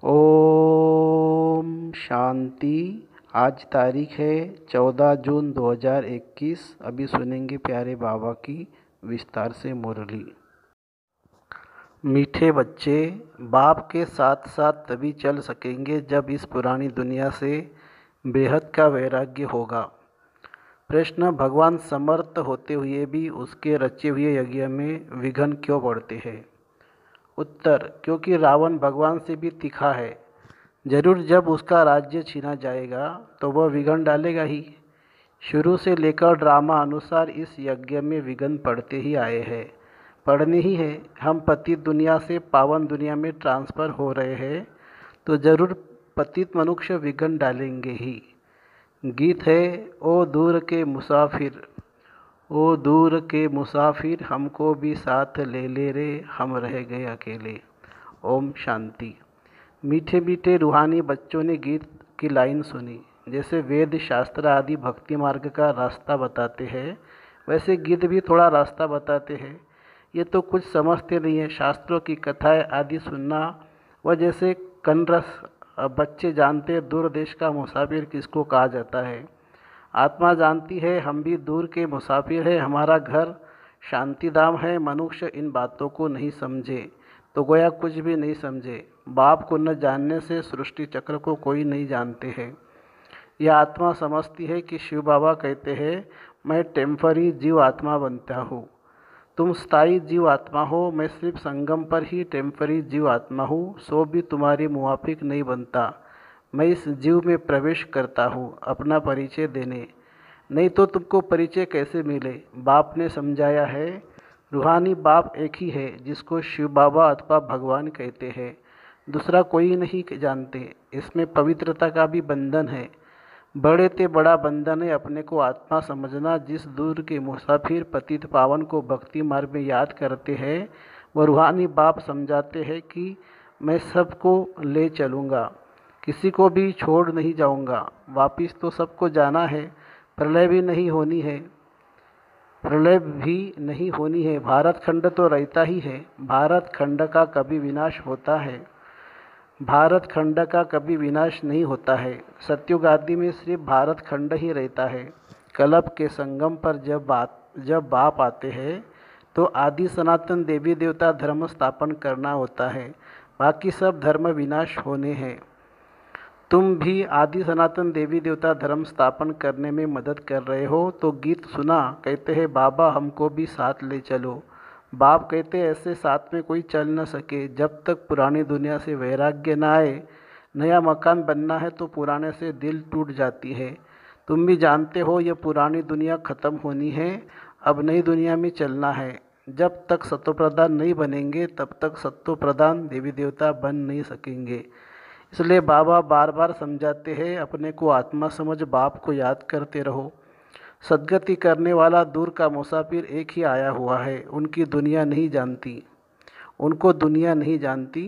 ओम शांति। आज तारीख है 14 जून 2021। अभी सुनेंगे प्यारे बाबा की विस्तार से मुरली। मीठे बच्चे, बाप के साथ साथ तभी चल सकेंगे जब इस पुरानी दुनिया से बेहद का वैराग्य होगा। प्रश्न: भगवान समर्थ होते हुए भी उसके रचे हुए यज्ञ में विघ्न क्यों पड़ते हैं? उत्तर: क्योंकि रावण भगवान से भी तीखा है। जरूर जब उसका राज्य छीना जाएगा तो वह विघ्न डालेगा ही। शुरू से लेकर ड्रामा अनुसार इस यज्ञ में विघ्न पड़ते ही आए हैं, पड़ने ही है। हम पतित दुनिया से पावन दुनिया में ट्रांसफ़र हो रहे हैं तो जरूर पतित मनुष्य विघ्न डालेंगे ही। गीत है: ओ दूर के मुसाफिर, ओ दूर के मुसाफिर, हमको भी साथ ले ले रे, हम रह गए अकेले। ओम शांति। मीठे मीठे रूहानी बच्चों ने गीत की लाइन सुनी। जैसे वेद शास्त्र आदि भक्ति मार्ग का रास्ता बताते हैं, वैसे गीत भी थोड़ा रास्ता बताते हैं। ये तो कुछ समझते नहीं है। शास्त्रों की कथाएं आदि सुनना वह जैसे कनरस। बच्चे जानते दूर देश का मुसाफिर किसको कहा जाता है। आत्मा जानती है हम भी दूर के मुसाफिर हैं, हमारा घर शांति धाम है। मनुष्य इन बातों को नहीं समझे तो गोया कुछ भी नहीं समझे। बाप को न जानने से सृष्टि चक्र को कोई नहीं जानते हैं। यह आत्मा समझती है कि शिव बाबा कहते हैं, मैं टेम्पररी जीव आत्मा बनता हूँ। तुम स्थायी जीव आत्मा हो, मैं सिर्फ संगम पर ही टेम्पररी जीव आत्मा हूँ, सो भी तुम्हारी मुवाफिक नहीं बनता। मैं इस जीव में प्रवेश करता हूँ अपना परिचय देने, नहीं तो तुमको परिचय कैसे मिले। बाप ने समझाया है, रूहानी बाप एक ही है जिसको शिव बाबा अथवा भगवान कहते हैं, दूसरा कोई नहीं जानते। इसमें पवित्रता का भी बंधन है। बड़े ते बड़ा बंधन है अपने को आत्मा समझना। जिस दूर के मुसाफिर पतित पावन को भक्ति मार्ग में याद करते हैं, वह रूहानी बाप समझाते हैं कि मैं सबको ले चलूँगा, किसी को भी छोड़ नहीं जाऊँगा। वापिस तो सबको जाना है, प्रलय भी नहीं होनी है, प्रलय भी नहीं होनी है। भारत खंड तो रहता ही है, भारत खंड का कभी विनाश होता है, भारत खंड का कभी विनाश नहीं होता है। सत्युग आदि में सिर्फ भारत खंड ही रहता है। कलप के संगम पर जब बाप आते हैं तो आदि सनातन देवी देवता धर्म स्थापन करना होता है, बाकी सब धर्म विनाश होने हैं। तुम भी आदि सनातन देवी देवता धर्म स्थापन करने में मदद कर रहे हो। तो गीत सुना, कहते हैं बाबा हमको भी साथ ले चलो। बाप कहते ऐसे साथ में कोई चल न सके जब तक पुरानी दुनिया से वैराग्य न आए। नया मकान बनना है तो पुराने से दिल टूट जाती है। तुम भी जानते हो यह पुरानी दुनिया ख़त्म होनी है, अब नई दुनिया में चलना है। जब तक सत्व प्रधान नहीं बनेंगे तब तक सत्व प्रधान देवी देवता बन नहीं सकेंगे। इसलिए बाबा बार बार समझाते हैं, अपने को आत्मा समझ बाप को याद करते रहो। सदगति करने वाला दूर का मुसाफिर एक ही आया हुआ है, उनकी दुनिया नहीं जानती, उनको दुनिया नहीं जानती।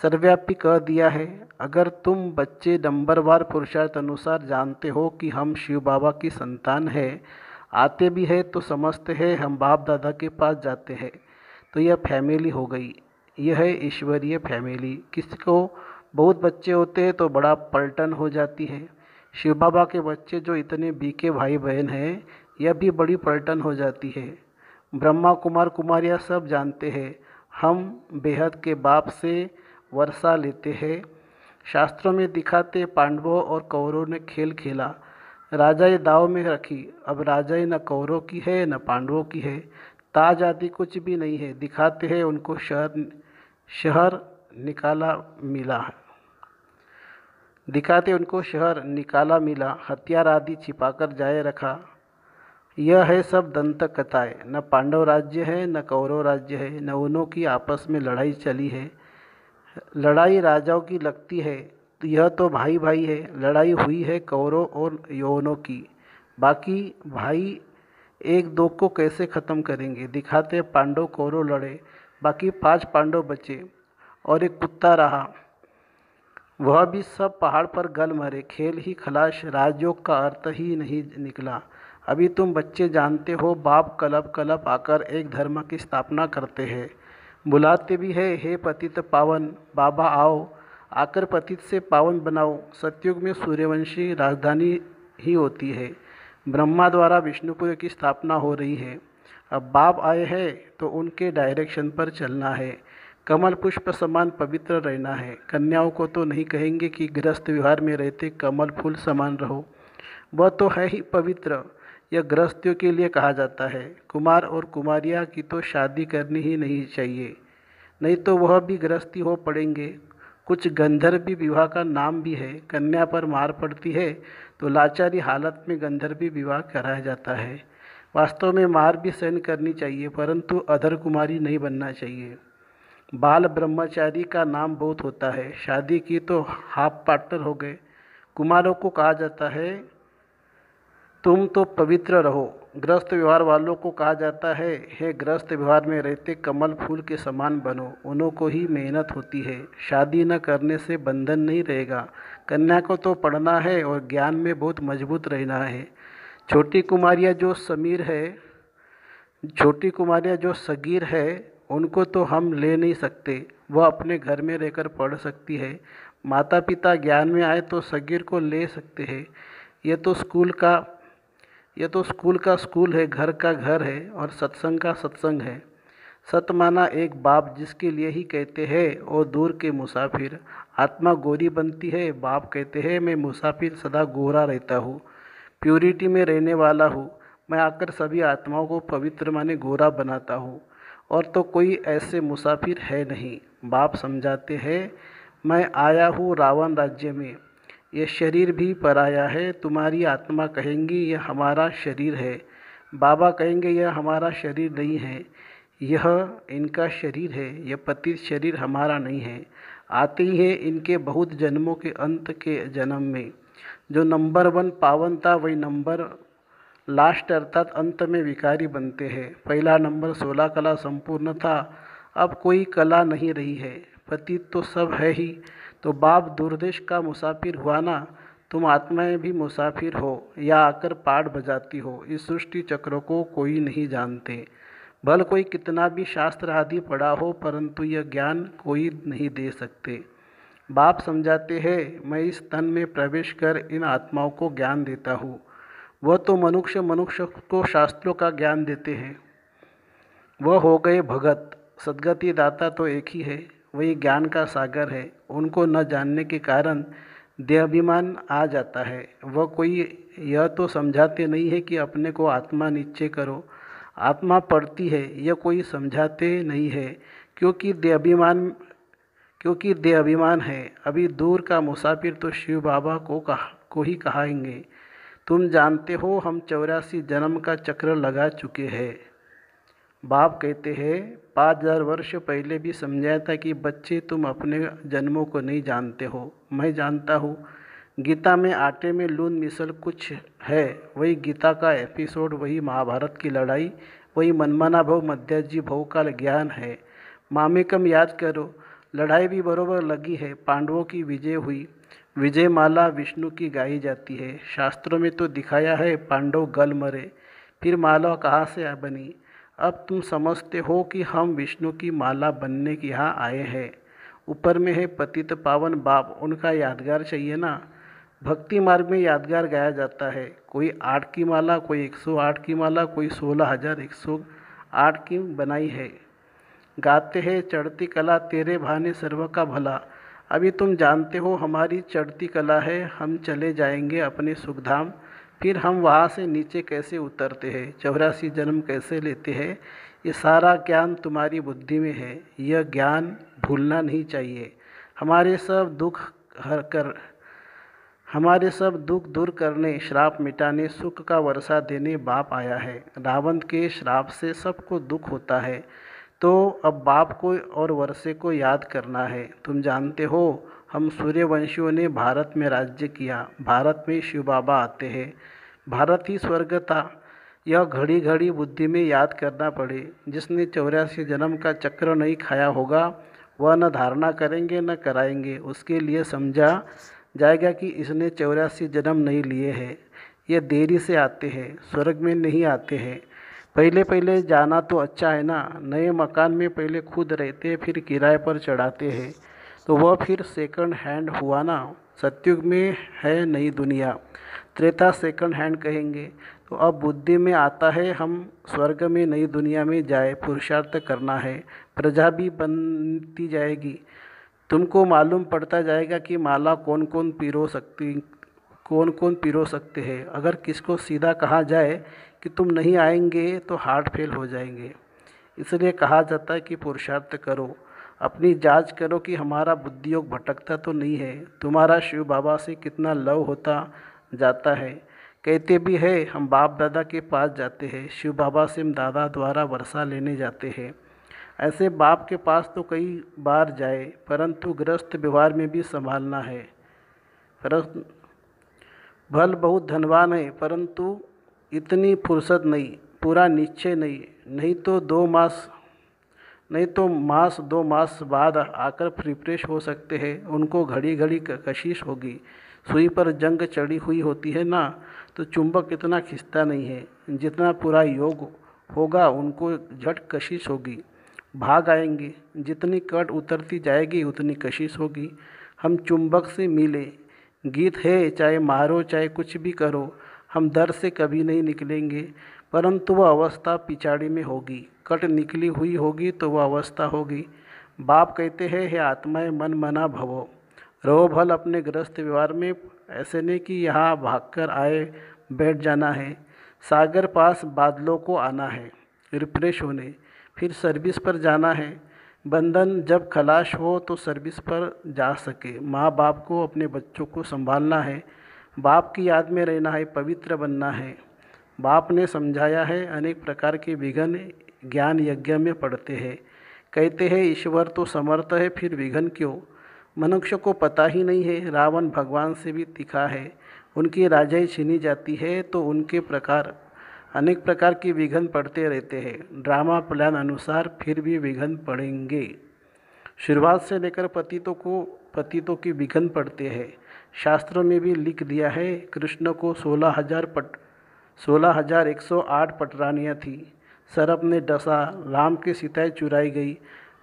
सर्वव्यापी कह दिया है। अगर तुम बच्चे नंबरवार पुरुषार्थ अनुसार जानते हो कि हम शिव बाबा की संतान है, आते भी है तो समझते हैं हम बाप दादा के पास जाते हैं, तो यह फैमिली हो गई। यह है ईश्वरीय फैमिली। किसी को बहुत बच्चे होते हैं तो बड़ा पलटन हो जाती है। शिव बाबा के बच्चे जो इतने बीके भाई बहन हैं, यह भी बड़ी पलटन हो जाती है। ब्रह्मा कुमार कुमारियाँ सब जानते हैं हम बेहद के बाप से वर्षा लेते हैं। शास्त्रों में दिखाते पांडवों और कौरवों ने खेल खेला, राजाई दाव में रखी। अब राजाई न कौरवों की है न पांडवों की है, ताज आदि कुछ भी नहीं है। दिखाते हैं उनको शहर निकाला मिला, दिखाते उनको शहर निकाला मिला, हथियार आदि छिपाकर जाए रखा। यह है सब दंत कथाएँ। न पांडव राज्य है न कौरव राज्य है, न उनों की आपस में लड़ाई चली है। लड़ाई राजाओं की लगती है तो यह तो भाई भाई है। लड़ाई हुई है कौरव और यौवनों की, बाकी भाई एक दो को कैसे ख़त्म करेंगे। दिखाते पांडव कौरव लड़े, बाकी 5 पांडव बचे और एक कुत्ता रहा, वह भी सब पहाड़ पर गल मरे। खेल ही खलाश, राजयोग का अर्थ ही नहीं निकला। अभी तुम बच्चे जानते हो बाप कलप कलप आकर एक धर्म की स्थापना करते हैं, बुलाते भी है, हे पतित पावन बाबा आओ, आकर पतित से पावन बनाओ। सतयुग में सूर्यवंशी राजधानी ही होती है। ब्रह्मा द्वारा विष्णुपुर की स्थापना हो रही है। अब बाप आए हैं तो उनके डायरेक्शन पर चलना है। कमल पुष्प समान पवित्र रहना है। कन्याओं को तो नहीं कहेंगे कि गृहस्थ व्यवहार में रहते कमल फूल समान रहो, वह तो है ही पवित्र। यह गृहस्थियों के लिए कहा जाता है। कुमार और कुमारियाँ की तो शादी करनी ही नहीं चाहिए, नहीं तो वह भी गृहस्थी हो पड़ेंगे। कुछ गंधर्वी विवाह का नाम भी है। कन्या पर मार पड़ती है तो लाचारी हालत में गंधर्वी विवाह कराया जाता है। वास्तव में मार भी सहन करनी चाहिए, परंतु अधर कुमारी नहीं बनना चाहिए। बाल ब्रह्मचारी का नाम बहुत होता है। शादी की तो हाफ पार्टनर हो गए। कुमारों को कहा जाता है तुम तो पवित्र रहो। गृहस्थ व्यवहार वालों को कहा जाता है हे गृहस्थ व्यवहार में रहते कमल फूल के समान बनो। उन्हों को ही मेहनत होती है। शादी न करने से बंधन नहीं रहेगा। कन्या को तो पढ़ना है और ज्ञान में बहुत मजबूत रहना है। छोटी कुमारियाँ जो सगीर है उनको तो हम ले नहीं सकते, वह अपने घर में रहकर पढ़ सकती है। माता पिता ज्ञान में आए तो सगीर को ले सकते हैं। यह तो स्कूल का स्कूल है, घर का घर है और सत्संग का सत्संग है। सत माना एक बाप जिसके लिए ही कहते हैं और दूर के मुसाफिर। आत्मा गोरी बनती है, बाप कहते हैं मैं मुसाफिर सदा गोरा रहता हूँ, प्यूरिटी में रहने वाला हूँ। मैं आकर सभी आत्माओं को पवित्र माने गोरा बनाता हूँ, और तो कोई ऐसे मुसाफिर है नहीं। बाप समझाते हैं मैं आया हूँ रावण राज्य में, यह शरीर भी पराया है। तुम्हारी आत्मा कहेंगी यह हमारा शरीर है। बाबा कहेंगे यह हमारा शरीर नहीं है, यह इनका शरीर है। यह पतित शरीर हमारा नहीं है। आते ही है इनके बहुत जन्मों के अंत के जन्म में। जो नंबर 1 पावन था वही नंबर लास्ट अर्थात अंत में विकारी बनते हैं। पहला नंबर 16 कला संपूर्ण था, अब कोई कला नहीं रही है। पतित तो सब है ही। तो बाप दूरदेश का मुसाफिर हुआ ना। तुम आत्माएं भी मुसाफिर हो या आकर पाठ बजाती हो। इस सृष्टि चक्र को कोई नहीं जानते। भल कोई कितना भी शास्त्र आदि पढ़ा हो, परंतु यह ज्ञान कोई नहीं दे सकते। बाप समझाते हैं मैं इस तन में प्रवेश कर इन आत्माओं को ज्ञान देता हूँ। वह तो मनुष्य को शास्त्रों का ज्ञान देते हैं। वह हो गए भगत। सद्गति दाता तो एक ही है, वही ज्ञान का सागर है। उनको न जानने के कारण देहाभिमान आ जाता है। वह कोई यह तो समझाते नहीं है कि अपने को आत्मा निश्चय करो, आत्मा पढ़ती है, यह कोई समझाते नहीं है, क्योंकि देहाभिमान है। अभी दूर का मुसाफिर तो शिव बाबा को ही कहाएंगे। तुम जानते हो हम 84 जन्म का चक्र लगा चुके हैं। बाप कहते हैं 5000 वर्ष पहले भी समझाया था कि बच्चे तुम अपने जन्मों को नहीं जानते हो, मैं जानता हूँ। गीता में आटे में लून मिसल कुछ है, वही गीता का एपिसोड, वही महाभारत की लड़ाई, वही मनमाना भव मध्याजी भव का ज्ञान है। मामेकम याद करो, लड़ाई भी बरोबर लगी है। पांडवों की विजय हुई। विजय माला विष्णु की गाई जाती है। शास्त्रों में तो दिखाया है पांडव गल मरे, फिर माला कहाँ से बनी। अब तुम समझते हो कि हम विष्णु की माला बनने के यहाँ आए हैं। ऊपर में है पतित पावन बाप, उनका यादगार चाहिए ना। भक्ति मार्ग में यादगार गाया जाता है। कोई 8 की माला, कोई 108 की माला, कोई 16,108 की बनाई है। गाते हैं चढ़ती कला तेरे भाने सर्व का भला। अभी तुम जानते हो हमारी चढ़ती कला है। हम चले जाएंगे अपने सुखधाम, फिर हम वहाँ से नीचे कैसे उतरते हैं, 84 जन्म कैसे लेते हैं, ये सारा ज्ञान तुम्हारी बुद्धि में है। यह ज्ञान भूलना नहीं चाहिए। हमारे सब दुख दूर करने, श्राप मिटाने, सुख का वर्षा देने बाप आया है। रावण के श्राप से सबको दुख होता है, तो अब बाप को और वर्षे को याद करना है। तुम जानते हो हम सूर्यवंशियों ने भारत में राज्य किया। भारत में शिव बाबा आते हैं। भारत ही स्वर्ग था। यह घड़ी घड़ी बुद्धि में याद करना पड़े। जिसने 84 जन्म का चक्र नहीं खाया होगा वह न धारणा करेंगे न कराएंगे। उसके लिए समझा जाएगा कि इसने 84 जन्म नहीं लिए हैं। ये देरी से आते हैं, स्वर्ग में नहीं आते हैं। पहले जाना तो अच्छा है ना। नए मकान में पहले खुद रहते हैं, फिर किराए पर चढ़ाते हैं। तो वह फिर सेकंड हैंड हुआ ना। सतयुग में है नई दुनिया, त्रेता सेकंड हैंड कहेंगे। तो अब बुद्धि में आता है हम स्वर्ग में नई दुनिया में जाए, पुरुषार्थ करना है, प्रजा भी बनती जाएगी। तुमको मालूम पड़ता जाएगा कि माला कौन कौन पिरो सकते हैं। अगर किसको सीधा कहा जाए कि तुम नहीं आएंगे तो हार्ट फेल हो जाएंगे। इसलिए कहा जाता है कि पुरुषार्थ करो, अपनी जांच करो कि हमारा बुद्धि योग भटकता तो नहीं है। तुम्हारा शिव बाबा से कितना लव होता जाता है। कहते भी है हम बाप दादा के पास जाते हैं, शिव बाबा से हम दादा द्वारा वर्षा लेने जाते हैं। ऐसे बाप के पास तो कई बार जाए, परंतु गृहस्थ व्यवहार में भी संभालना है। परंतु भल बहुत धनवान है, परंतु इतनी फुर्सत नहीं, पूरा निश्चय नहीं। नहीं तो मास 2 मास बाद आकर रिफ्रेश हो सकते हैं। उनको घड़ी घड़ी कशिश होगी। सुई पर जंग चढ़ी हुई होती है ना, तो चुंबक इतना खिंचता नहीं है। जितना पूरा योग होगा उनको झट कशिश होगी, भाग आएंगे। जितनी कट उतरती जाएगी उतनी कशिश होगी। हम चुंबक से मिले, गीत है चाहे मारो चाहे कुछ भी करो, हम दर से कभी नहीं निकलेंगे। परंतु वह अवस्था पिछाड़ी में होगी, कट निकली हुई होगी तो वह अवस्था होगी। बाप कहते हैं हे आत्माएं मन मना भवो, रहो भल अपने गृहस्थ व्यवहार में। ऐसे नहीं कि यहाँ भागकर आए बैठ जाना है। सागर पास बादलों को आना है, रिफ्रेश होने, फिर सर्विस पर जाना है। बंधन जब खलास हो तो सर्विस पर जा सके। माँ बाप को अपने बच्चों को संभालना है, बाप की याद में रहना है, पवित्र बनना है। बाप ने समझाया है, अनेक प्रकार के विघ्न ज्ञान यज्ञ में पड़ते हैं। कहते हैं ईश्वर तो समर्थ है, फिर विघ्न क्यों? मनुष्य को पता ही नहीं है, रावण भगवान से भी तीखा है। उनकी राजाई छीनी जाती है तो उनके अनेक प्रकार के विघ्न पड़ते रहते हैं। ड्रामा प्लान अनुसार फिर भी विघ्न पड़ेंगे। शुरुआत से लेकर पतितों की विघ्न पड़ते हैं। शास्त्रों में भी लिख दिया है, कृष्ण को 16,108 पटरानियाँ थी। सरप ने डसा, राम की सीताएं चुराई गई।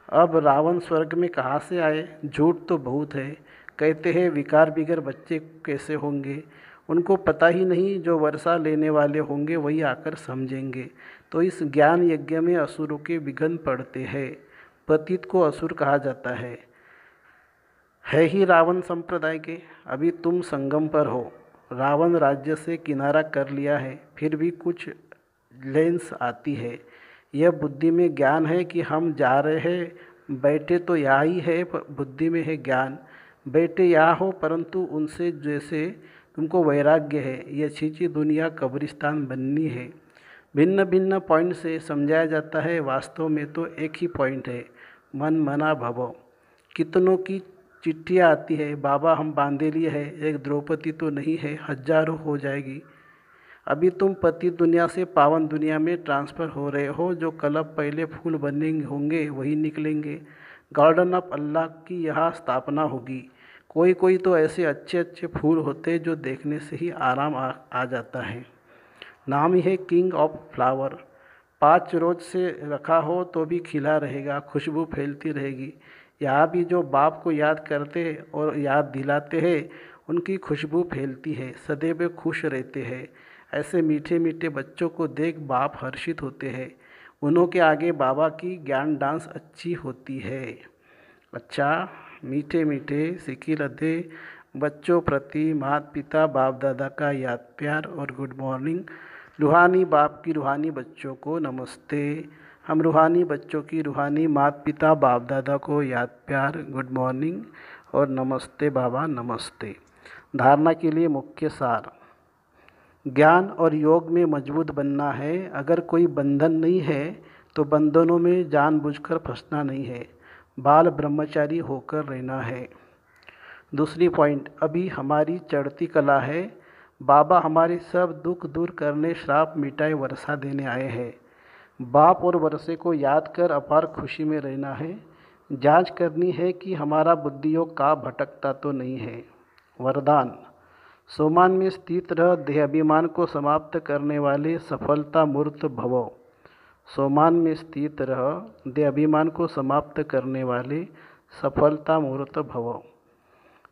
अब रावण स्वर्ग में कहाँ से आए? झूठ तो बहुत है। कहते हैं विकार बिगर बच्चे कैसे होंगे? उनको पता ही नहीं, जो वर्षा लेने वाले होंगे वही आकर समझेंगे। तो इस ज्ञान यज्ञ में असुरों के विघ्न पड़ते हैं। पतित को असुर कहा जाता है ही रावण संप्रदाय के। अभी तुम संगम पर हो, रावण राज्य से किनारा कर लिया है, फिर भी कुछ लेंस आती है। यह बुद्धि में ज्ञान है कि हम जा रहे हैं, बैठे तो यहाँ ही है, बुद्धि में है ज्ञान। बैठे यहाँ हो, परंतु उनसे जैसे तुमको वैराग्य है, ये अच्छी दुनिया कब्रिस्तान बननी है। भिन्न भिन्न पॉइंट से समझाया जाता है, वास्तव में तो एक ही पॉइंट है, मन मना भवो। कितनों की चिट्ठियाँ आती है, बाबा हम बांधे लिए है, एक द्रौपदी तो नहीं है, हजारों हो जाएगी। अभी तुम पति दुनिया से पावन दुनिया में ट्रांसफ़र हो रहे हो। जो कलब पहले फूल बने होंगे वही निकलेंगे। गार्डन ऑफ अल्लाह की यहाँ स्थापना होगी। कोई तो ऐसे अच्छे अच्छे फूल होते जो देखने से ही आराम आ जाता है। नाम ही है किंग ऑफ फ्लावर। 5 रोज से रखा हो तो भी खिला रहेगा, खुशबू फैलती रहेगी। यहाँ भी जो बाप को याद करते और याद दिलाते हैं उनकी खुशबू फैलती है, सदैव खुश रहते हैं। ऐसे मीठे मीठे बच्चों को देख बाप हर्षित होते हैं। उन्हों के आगे बाबा की ज्ञान डांस अच्छी होती है। अच्छा, मीठे मीठे सिक्की लदे बच्चों प्रति माता पिता बाप दादा का याद प्यार और गुड मॉर्निंग। रूहानी बाप की रूहानी बच्चों को नमस्ते। हम रूहानी बच्चों की रूहानी माता पिता बाप दादा को याद प्यार, गुड मॉर्निंग और नमस्ते बाबा नमस्ते। धारणा के लिए मुख्य सार, ज्ञान और योग में मजबूत बनना है। अगर कोई बंधन नहीं है तो बंधनों में जानबूझकर फंसना नहीं है, बाल ब्रह्मचारी होकर रहना है। दूसरी पॉइंट, अभी हमारी चढ़ती कला है। बाबा हमारे सब दुख दूर करने, श्राप मिटाए, वर्षा देने आए हैं। बाप और वर्षे को याद कर अपार खुशी में रहना है। जांच करनी है कि हमारा बुद्धियोग का भटकता तो नहीं है। वरदान, सोमान में स्थित रह देहाभिमान को समाप्त करने वाले सफलता मूर्त भवो। सोमान में स्थित रह देहाभिमान को समाप्त करने वाले सफलता मूर्त भव।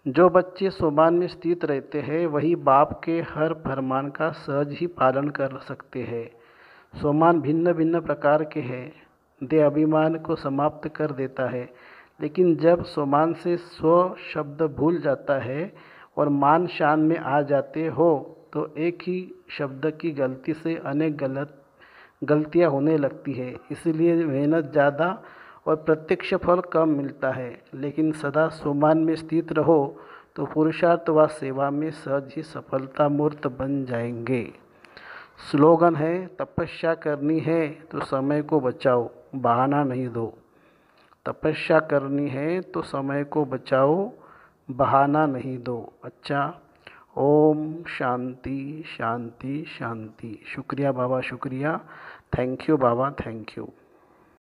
जो बच्चे सोमान में स्थित रहते हैं वही बाप के हर फरमान का सहज ही पालन कर सकते हैं। सोमान भिन्न भिन्न प्रकार के हैं। देह अभिमान को समाप्त कर देता है, लेकिन जब सोमान से स्व शब्द भूल जाता है और मान शान में आ जाते हो तो एक ही शब्द की गलती से अनेक गलतियां होने लगती है। इसलिए मेहनत ज़्यादा और प्रत्यक्ष फल कम मिलता है, लेकिन सदा सोमान में स्थित रहो तो पुरुषार्थ व सेवा में सहज ही सफलता मूर्त बन जाएंगे। स्लोगन है, तपस्या करनी है तो समय को बचाओ, बहाना नहीं दो। तपस्या करनी है तो समय को बचाओ, बहाना नहीं दो। अच्छा, ओम शांति शांति शांति। शुक्रिया बाबा, शुक्रिया। Thank you Baba, thank you.